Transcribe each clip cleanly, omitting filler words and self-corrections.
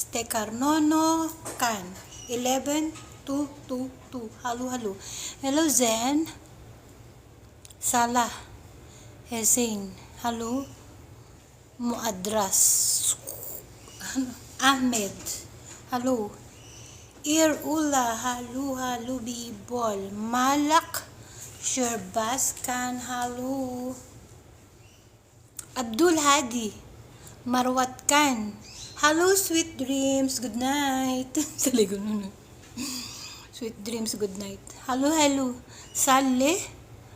Stekar Nono Kan 11-222. Halo. Hello Zen. Salah Hussein. Halo. Muadras. Ahmed. Halo. Irula. Halo Bibol. Malak Sherbaskan. Halo. Abdul Hadi. Marwat Khan. Hello, sweet dreams. Good night. Sweet dreams, good night. Hello. Saleh.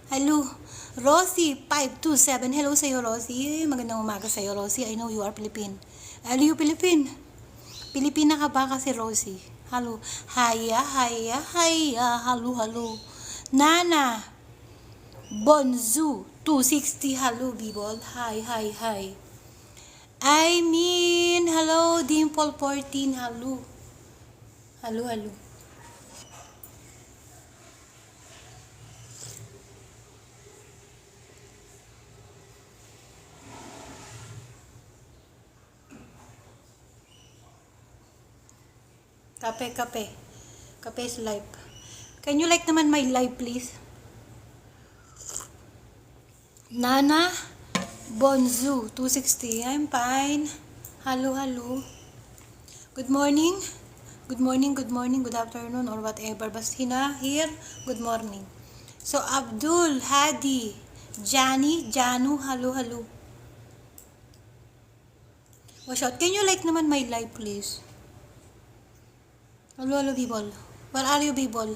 Hello. Rosie 527. Hello sa'yo, Rosie. Magandang umaga sa'yo, Rosie. I know you are Philippine. Are you Philippine? Pilipina ka ba kasi, Rosie? Hello. Haya. Hello. Nana. Bonzu 260. Hello, Bibol. Hi. I mean, hello, Dimple 14. Hello. Kape is live. Can you like naman my live, please? Nana Bonzu 260. I'm fine. Hello. Good morning, good afternoon, or whatever. Basta here, good morning. So, Abdul, Hadi, Janu, hello. Watch out. Can you like naman my live, please? Hello, people. Where are you, people?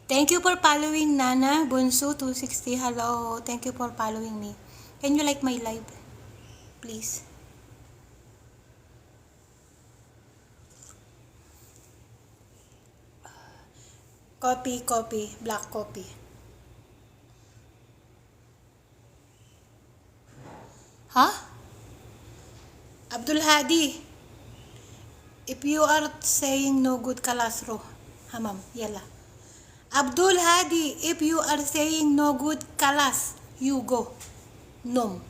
Thank you for following Nana Bunso 260. Hello. Thank you for following me. Can you like my live, please? Copy. Black coffee. Huh? Abdul Hadi. If you are saying no good kalasro. Hamam. Yala. Abdul Hadi, if you are saying no good kalas, you go. Nom.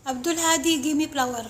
Abdul Hadi, give me flower.